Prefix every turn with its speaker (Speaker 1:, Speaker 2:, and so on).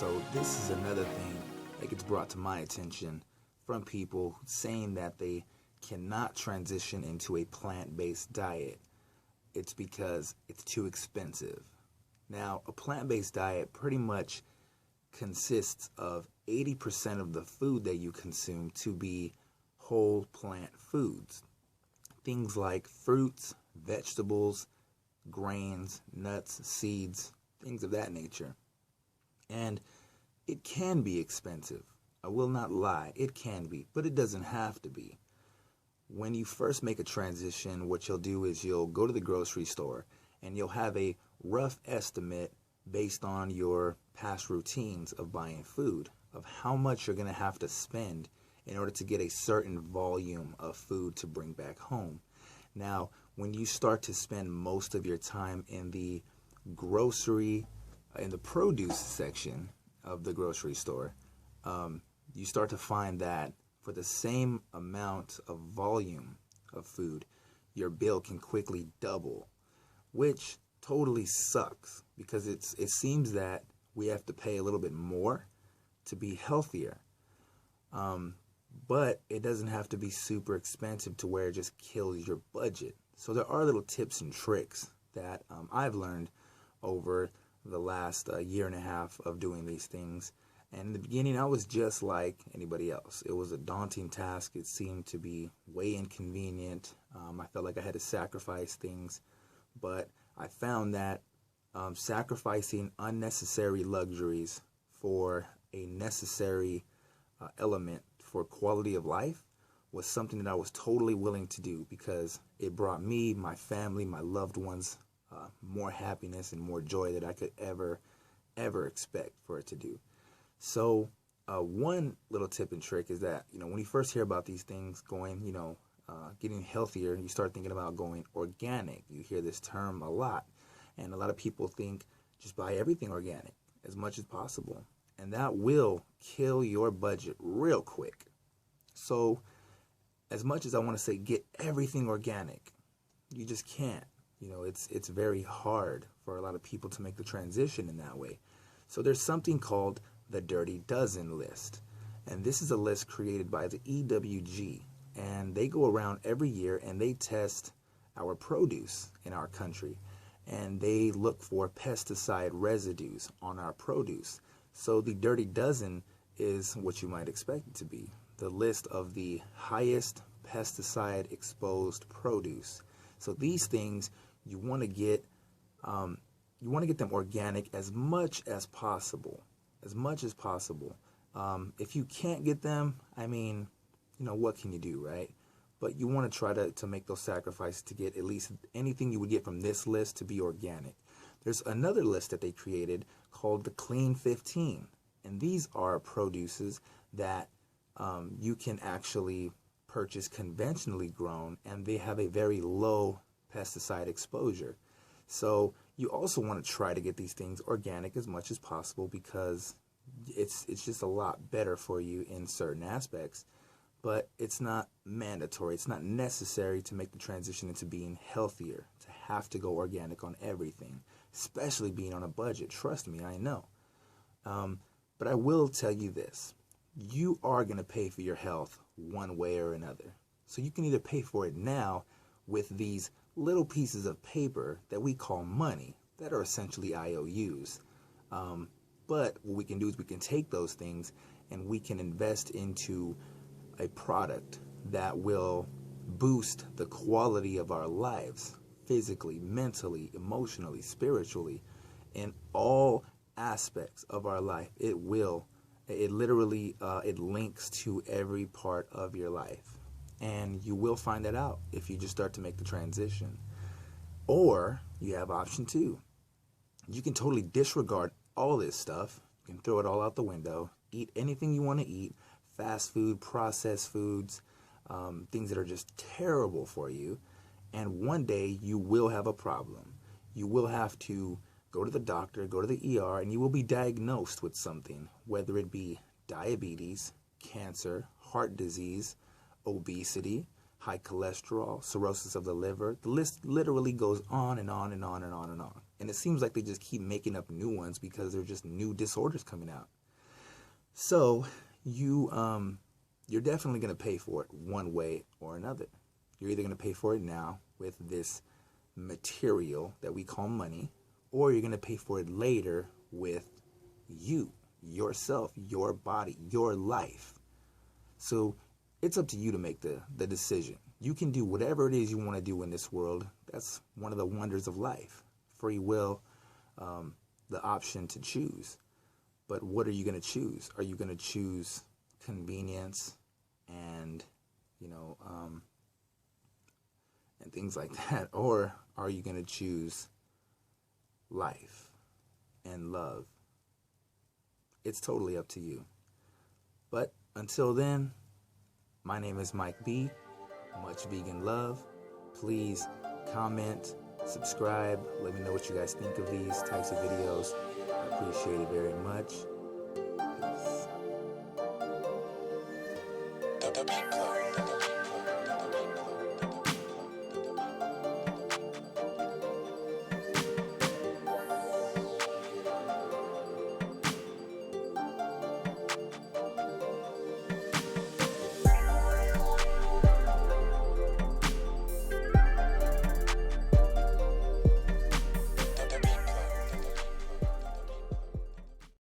Speaker 1: So this is another thing that gets brought to my attention from people saying that they cannot transition into a plant-based diet. It's because it's too expensive. Now, a plant-based diet pretty much consists of 80% of the food that you consume to be whole plant foods. Things like fruits, vegetables, grains, nuts, seeds, things of that nature. And it can be expensive. I will not lie, it can be, but it doesn't have to be. When you first make a transition, what you'll do is you'll go to the grocery store and you'll have a rough estimate based on your past routines of buying food, of how much you're going to have to spend in order to get a certain volume of food to bring back home. Now, when you start to spend most of your time in the produce section of the grocery store, you start to find that for the same amount of volume of food, your bill can quickly double, which totally sucks because it seems that we have to pay a little bit more to be healthier. But it doesn't have to be super expensive to where it just kills your budget. So there are little tips and tricks that I've learned over the last year and a half of doing these things. And in the beginning, I was just like anybody else. It was a daunting task. It seemed to be way inconvenient. I felt like I had to sacrifice things. But I found that sacrificing unnecessary luxuries for a necessary element for quality of life was something that I was totally willing to do because it brought me, my family, my loved ones, more happiness and more joy that I could ever expect for it to do. So one little tip and trick is that, when you first hear about these things going, getting healthier, you start thinking about going organic. You hear this term a lot. And a lot of people think just buy everything organic as much as possible. And that will kill your budget real quick. So as much as I want to say get everything organic, you just can't. It's very hard for a lot of people to make the transition in that way. So there's something called the Dirty Dozen list. And this is a list created by the EWG. And they go around every year and they test our produce in our country. And they look for pesticide residues on our produce. So the Dirty Dozen is what you might expect it to be. The list of the highest pesticide exposed produce. So these things you want to get them organic as much as possible. As much as possible. If you can't get them, what can you do, right? But you want to try to make those sacrifices to get at least anything you would get from this list to be organic. There's another list that they created called the Clean 15. And these are produces that you can actually purchase conventionally grown, and they have a very low pesticide exposure. So you also want to try to get these things organic as much as possible because it's just a lot better for you in certain aspects. But it's not mandatory. It's not necessary to make the transition into being healthier, to have to go organic on everything, especially being on a budget. Trust me, I know. But I will tell you this. You are going to pay for your health one way or another. So you can either pay for it now with these little pieces of paper that we call money, that are essentially IOUs. But what we can do is we can take those things and we can invest into a product that will boost the quality of our lives, physically, mentally, emotionally, spiritually, in all aspects of our life. It literally links to every part of your life. And you will find that out if you just start to make the transition. Or you have option 2. You can totally disregard all this stuff. You can throw it all out the window, eat anything you want to eat, fast food, processed foods, things that are just terrible for you. And one day you will have a problem. You will have to go to the doctor, go to the ER, and you will be diagnosed with something, whether it be diabetes, cancer, heart disease, obesity, high cholesterol, cirrhosis of the liver. The list literally goes on and on and on and on and on. And it seems like they just keep making up new ones because there are just new disorders coming out. So you're definitely going to pay for it one way or another. You're either going to pay for it now with this material that we call money, or you're going to pay for it later with you, yourself, your body, your life. So it's up to you to make the decision. You can do whatever it is you want to do in this world. That's one of the wonders of life. Free will, the option to choose. But what are you going to choose? Are you going to choose convenience and, and things like that? Or are you going to choose life and love? It's totally up to you. But until then, my name is Mike B. Much vegan love. Please comment, subscribe. Let me know what you guys think of these types of videos. I appreciate it very much. Peace. The Beat Plug.